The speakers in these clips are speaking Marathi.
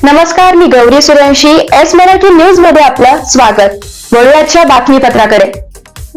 नमस्कार, मी गौरी सूर्यवंशी. एस मराठी न्यूज मध्ये आपलं स्वागत. वळूयाच्या बातमीपत्राकडे.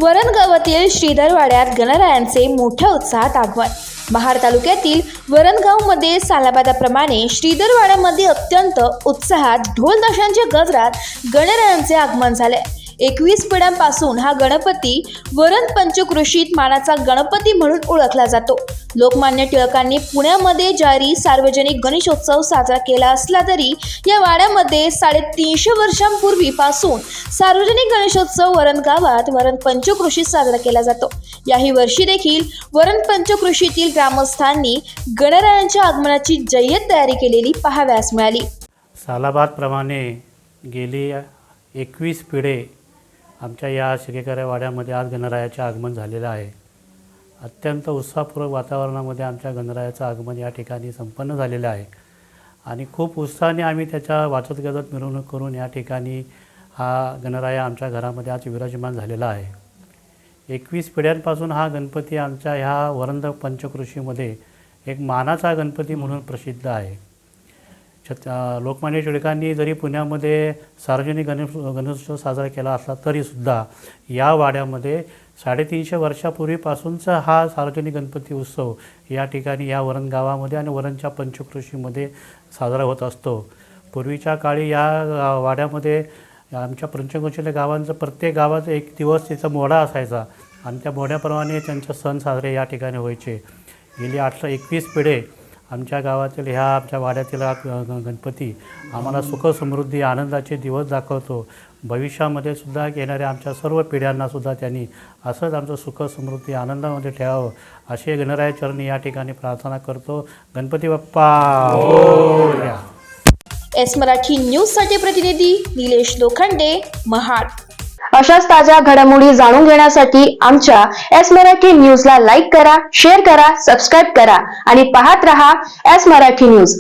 वरण गावातील श्रीधर वाड्यात गणरायांचे मोठ्या उत्साहात आगमन. महाड तालुक्यातील वरणगावमध्ये सालाबादाप्रमाणे श्रीधर वाड्यामध्ये अत्यंत उत्साहात ढोल ताशांच्या गजरात गणरायांचे आगमन झाले. 21 पिढ्यांपासून हा गणपती वरण पंचक्रोशीत मानाचा गणपती म्हणून ओळखला जातो. लोकमान्य टिळकांनी पुण्यामध्ये जारी सार्वजनिक गणेशोत्सव साजरा केला असला तरी या वाड्यामध्ये 350 वर्षांपूर्वीपासून सार्वजनिक गणेशोत्सव वरण गावात वरण पंचक्रोशीत साजरा केला जातो. याही वर्षी देखील वरण पंचक्रोशीतील ग्रामस्थांनी गणरायांच्या आगमनाची जय्यत तयारी केलेली पाहावयास मिळाली. सालाबादप्रमाणे गेली 21 पिढे आमच्या या शिकेकर वाड्यामध्ये आज गणरायाचे आगमन झालेलं आहे. अत्यंत उत्साहपूर्वक वातावरणामध्ये आमच्या गणरायाचं आगमन या ठिकाणी संपन्न झालेलं आहे आणि खूप उत्साहाने आम्ही त्याच्या वाजत गाजत मिरवणूक करून या ठिकाणी हा गणराया आमच्या घरामध्ये आज विराजमान झालेला आहे. 21 पिढ्यांपासून हा गणपती आमच्या ह्या वरण पंचक्रोशीमध्ये एक मानाचा गणपती म्हणून प्रसिद्ध आहे. लोकमान्य टिळकांनी जरी पुण्यामध्ये सार्वजनिक गणेशोत्सव साजरा केला असला तरीसुद्धा या वाड्यामध्ये 350 वर्षापूर्वीपासूनचा हा सार्वजनिक गणपती उत्सव या ठिकाणी या वरण गावामध्ये आणि वरणच्या पंचक्रोशीमध्ये साजरा होत असतो. पूर्वीच्या काळी या वाड्यामध्ये आमच्या पंचक्रोशीच्या गावांचं प्रत्येक गावाचा एक दिवस त्याचा मोडा असायचा आणि त्या मोड्याप्रमाणे त्यांचे सण साजरे या ठिकाणी व्हायचे. गेली 21 पिढे आमच्या गावातील ह्या आमच्या वाड्यातील गणपती आम्हाला सुख समृद्धी आनंदाचे दिवस दाखवतो. भविष्यामध्ये सुद्धा येणाऱ्या आमच्या सर्व पिढ्यांनासुद्धा त्यांनी असंच आमचं सुख समृद्धी आनंदामध्ये ठेवावं असे गणराया चरणी या ठिकाणी प्रार्थना करतो. गणपती बाप्पा मोरया. एस मराठी न्यूजसाठी प्रतिनिधी निलेश लोखंडे, महाड. अशाच ताज्या घडामोडी जाणून घेण्यासाठी आमच्या एस मराठी न्यूजला लाईक करा, शेअर करा, सबस्क्राईब करा आणि पाहत रहा एस मराठी न्यूज.